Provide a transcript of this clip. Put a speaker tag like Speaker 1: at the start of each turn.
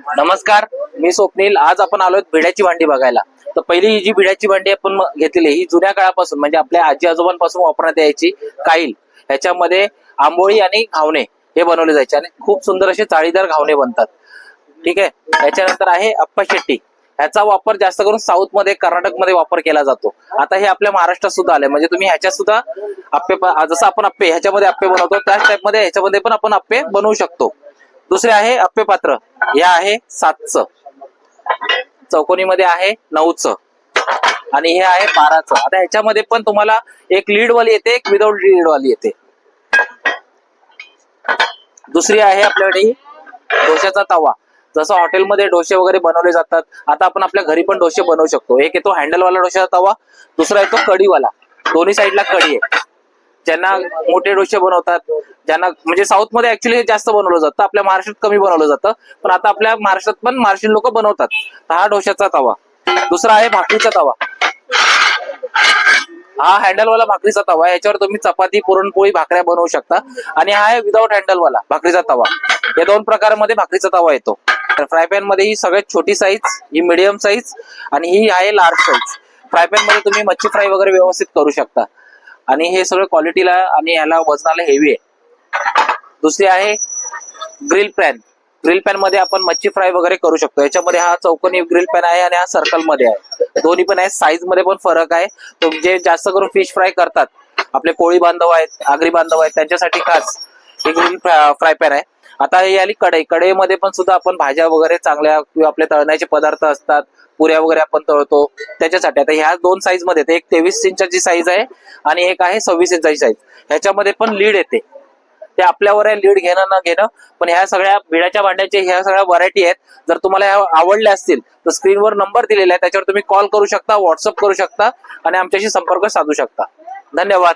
Speaker 1: नमस्कार, मी स्वप्नील. आज आपण आलोय भिड्याची भांडी बघायला. तर पहिली ही जी भिड्याची भांडी आपण घेतलेली ही जुन्या काळापासून म्हणजे आपल्या आजी आजोबांपासून वापरण्यात यायची काईल. ह्याच्यामध्ये आंबोळी आणि घावणे हे बनवले जायचे आणि खूप सुंदर असे चाळीदार घावणे बनतात. ठीक आहे. याच्यानंतर आहे अप्पा शेट्टी. ह्याचा वापर जास्त करून साऊथ मध्ये कर्नाटकमध्ये वापर केला जातो. आता हे आपल्या महाराष्ट्रात सुद्धा आले म्हणजे तुम्ही ह्याच्यात सुद्धा अप्पे जसं आपण अप्पे ह्याच्यामध्ये अप्पे बनवतो त्याच टाइप मध्ये ह्याच्यामध्ये पण आपण अप्पे बनवू शकतो. दुसरे आहे अप्पे पात्र. हे आहे 7चं, चौकोनीमध्ये आहे 9चं आणि हे आहे 12चं. आता ह्याच्यामध्ये पण तुम्हाला एक लीड वाली येते, एक विदाउट लीड वाली येते. दुसरी आहे आपल्याकडे डोश्याचा तवा. जसं हॉटेलमध्ये डोसे वगैरे बनवले जातात, आता आपण आपल्या घरी पण डोसे बनवू शकतो. एक येतो हँडलवाला डोश्याचा तवा, दुसरा येतो कढीवाला. दोन्ही साईडला कढी आहे. ज्यांना मोठे डोसे बनवतात, ज्यांना म्हणजे साऊथ मध्ये ऍक्च्युली जास्त बनवलं जातं, आपल्या महाराष्ट्रात कमी बनवलं जातं, पण आता आपल्या महाराष्ट्रात पण महाराष्ट्रीयन लोक बनवतात. हा डोश्याचा तवा. दुसरा आहे भाकरीचा तवा. हा हँडलवाला भाकरीचा तवा. याच्यावर तुम्ही चपाती, पुरणपोळी, भाकऱ्या बनवू शकता. आणि हा आहे विदाउट हँडलवाला भाकरीचा तवा. या दोन प्रकारामध्ये भाकरीचा तवा येतो. फ्राय पॅन मध्ये ही सगळ्यात छोटी साईज, ही मिडियम साईज आणि ही आहे लार्ज साईज. फ्राय पॅन मध्ये तुम्ही मच्छी फ्राय वगैरे व्यवस्थित करू शकता आणि हे सगळं क्वालिटीला आणि ह्याला वजनाला हेवी आहे. दुसरी आहे ग्रिल पॅन. ग्रिल पॅन मध्ये आपण मच्छी फ्राय वगैरे करू शकतो. याच्यामध्ये हा चौकोनी ग्रिल पॅन आहे आणि हा सर्कल मध्ये आहे. दोन्ही पण आहे. साईज मध्ये पण फरक आहे. जे जास्त करून फिश फ्राय करतात, आपले कोळी बांधव आहेत, आगरी बांधव आहेत, त्यांच्यासाठी खास हे ग्रिल फ्राय पॅन आहे. आता ही आली कढई. कढईमध्ये पण सुद्धा आपण भाज्या वगैरे चांगल्या किंवा आपले तळण्याचे पदार्थ असतात, पुऱ्या वगैरे आपण तळतो त्याच्यासाठी. आता ह्या दोन साईज मध्ये येते. एक 23 इंचाची साईज आहे आणि एक आहे 26 इंचाची साईज. ह्याच्यामध्ये पण लीड येते. ते आपल्यावर आहे लीड घेणं न घेणं. पण ह्या सगळ्या भिड्याच्या भांड्याचे ह्या सगळ्या व्हरायटी आहेत. जर तुम्हाला ह्या आवडल्या असतील तर स्क्रीनवर नंबर दिलेला आहे, त्याच्यावर तुम्ही कॉल करू शकता, व्हॉट्सअप करू शकता आणि आमच्याशी संपर्क साधू शकता. धन्यवाद.